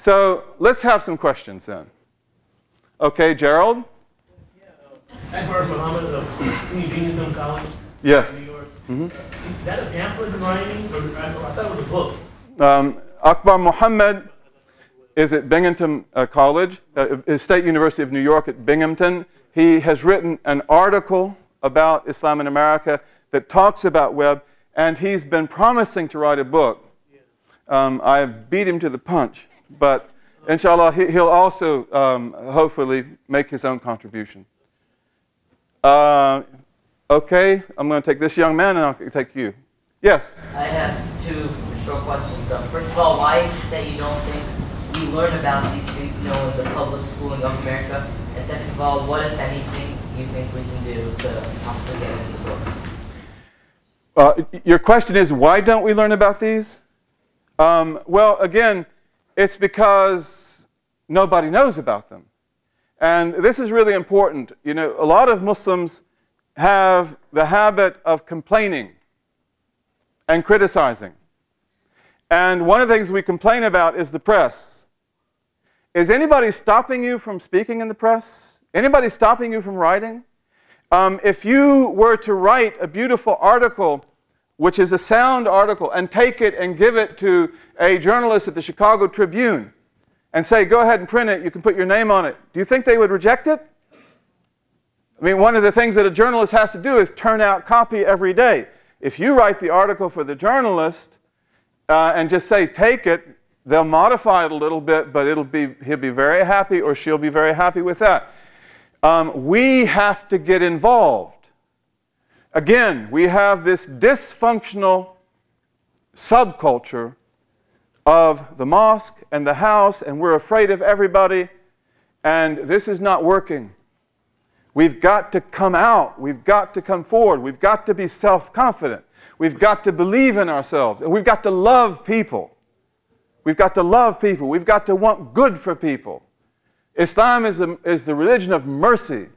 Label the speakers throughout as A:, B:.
A: So let's have some questions then. Okay, Gerald?
B: Akbar Muhammad of SUNY College
A: Yes.
B: in New York. Is that a pamphlet in writing? Or I thought it was a book.
A: Akbar Muhammad is at Binghamton College, State University of New York at Binghamton. He has written an article about Islam in America that talks about web, and he's been promising to write a book. I beat him to the punch, but inshallah, he'll also hopefully make his own contribution. Okay, I'm going to take this young man, and I'll take you. Yes?
C: I have two short questions. First of all, why is it that you don't think we learn about these things, in the public schooling of America? And second of all, what, if anything, you think we can do to possibly get into these books?
A: Your question is, why don't we learn about these? Well, again, it's because nobody knows about them. And this is really important. A lot of Muslims have the habit of complaining and criticizing. And one of the things we complain about is the press. Is anybody stopping you from speaking in the press? Anybody stopping you from writing? If you were to write a beautiful article, which is a sound article, and take it and give it to a journalist at the Chicago Tribune and say, go ahead and print it, you can put your name on it, do you think they would reject it? I mean, one of the things that a journalist has to do is turn out copy every day. If you write the article for the journalist and just say, take it, they'll modify it a little bit, but he'll be very happy, or she'll be very happy with that. We have to get involved. Again, we have this dysfunctional subculture of the mosque and the house, and we're afraid of everybody, and this is not working. We've got to come out. We've got to come forward. We've got to be self-confident. We've got to believe in ourselves, and we've got to love people. We've got to love people. We've got to want good for people. Islam is the religion of mercy.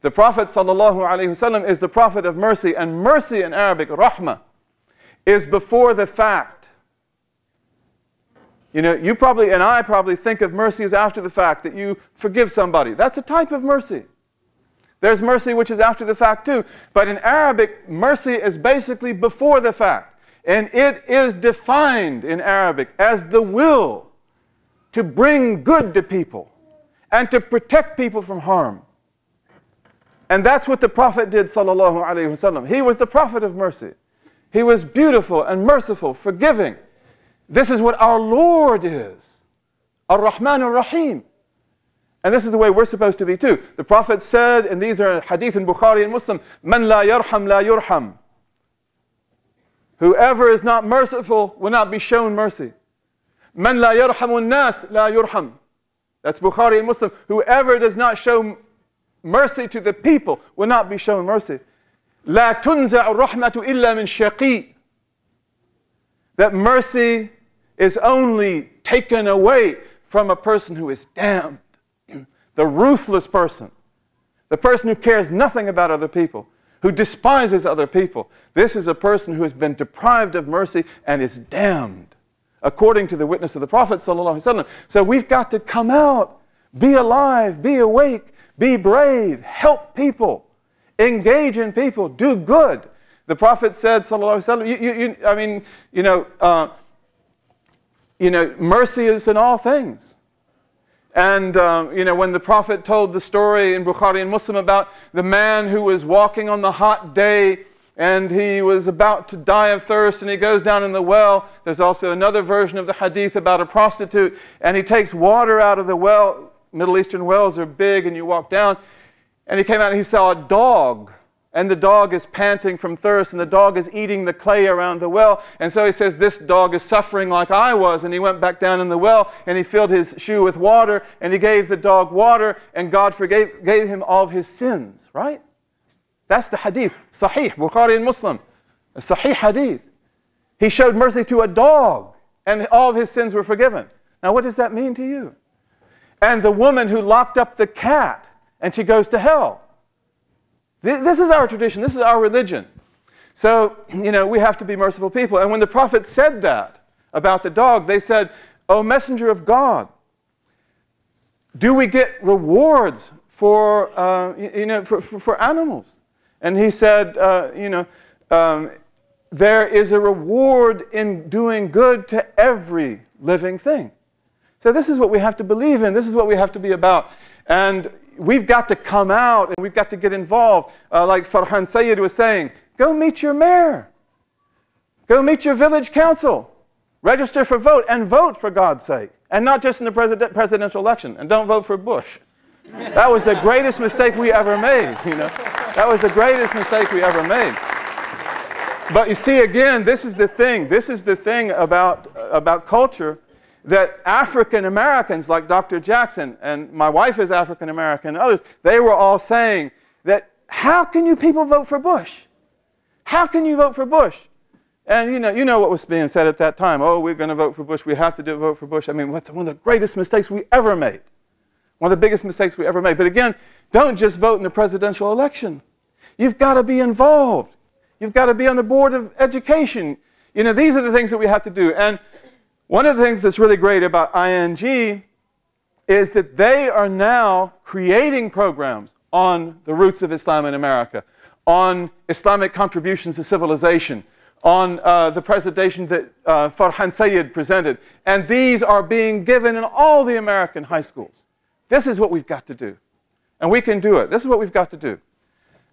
A: The Prophet ﷺ is the Prophet of mercy, and mercy in Arabic, rahmah, is before the fact. You probably, and I probably think of mercy as after the fact, that you forgive somebody. That's a type of mercy. There's mercy which is after the fact too. But in Arabic, mercy is basically before the fact. And it is defined in Arabic as the will to bring good to people and to protect people from harm. And that's what the Prophet did, sallallahu alaihi wasallam. He was the Prophet of mercy. He was beautiful and merciful, forgiving. This is what our Lord is, Ar-Rahman Ar-Rahim. And this is the way we're supposed to be too. The Prophet said, and these are hadith in Bukhari and Muslim, Man la yarham la yurham. Whoever is not merciful will not be shown mercy. Man la yarhamun nas la yurham. That's Bukhari and Muslim. Whoever does not show mercy to the people will not be shown mercy. La tunza'u rahmatu illa min shaqi. That mercy is only taken away from a person who is damned. The ruthless person, the person who cares nothing about other people, who despises other people. This is a person who has been deprived of mercy and is damned, according to the witness of the Prophet ﷺ. So we've got to come out, be alive, be awake, be brave, help people, engage in people, do good. The Prophet said, ﷺ, mercy is in all things. And, when the Prophet told the story in Bukhari and Muslim about the man who was walking on the hot day and he was about to die of thirst and he goes down in the well. There's also another version of the hadith about a prostitute, and he takes water out of the well. Middle Eastern wells are big, and you walk down. And he came out and he saw a dog. And the dog is panting from thirst, and the dog is eating the clay around the well. And so he says, this dog is suffering like I was. And he went back down in the well, and he filled his shoe with water, and he gave the dog water, and God gave him all of his sins, right? That's the hadith, Sahih, Bukhari and Muslim, a Sahih hadith. He showed mercy to a dog, and all of his sins were forgiven. Now what does that mean to you? And the woman who locked up the cat, and she goes to hell. This is our tradition. This is our religion. So, we have to be merciful people. And when the Prophet said that about the dog, they said, O Messenger of God, do we get rewards for, for animals? And he said, there is a reward in doing good to every living thing. So this is what we have to believe in. This is what we have to be about. And we've got to come out and we've got to get involved. Like Farhan Sayyid was saying, go meet your mayor. Go meet your village council. Register for vote and vote, for God's sake. And not just in the presidential election. And don't vote for Bush. That was the greatest mistake we ever made. That was the greatest mistake we ever made. But you see, again, this is the thing. This is the thing about culture, that African Americans like Dr. Jackson, and my wife is African American and others, they were all saying that, how can you people vote for Bush? How can you vote for Bush? And you know what was being said at that time. Oh, we're going to vote for Bush. We have to vote for Bush. I mean, what's one of the greatest mistakes we ever made? One of the biggest mistakes we ever made. But again, don't just vote in the presidential election. You've got to be involved. You've got to be on the board of education. These are the things that we have to do. And one of the things that's really great about ING is that they are now creating programs on the roots of Islam in America, on Islamic contributions to civilization, on the presentation that Farhan Sayyid presented. And these are being given in all the American high schools. This is what we've got to do. And we can do it. This is what we've got to do.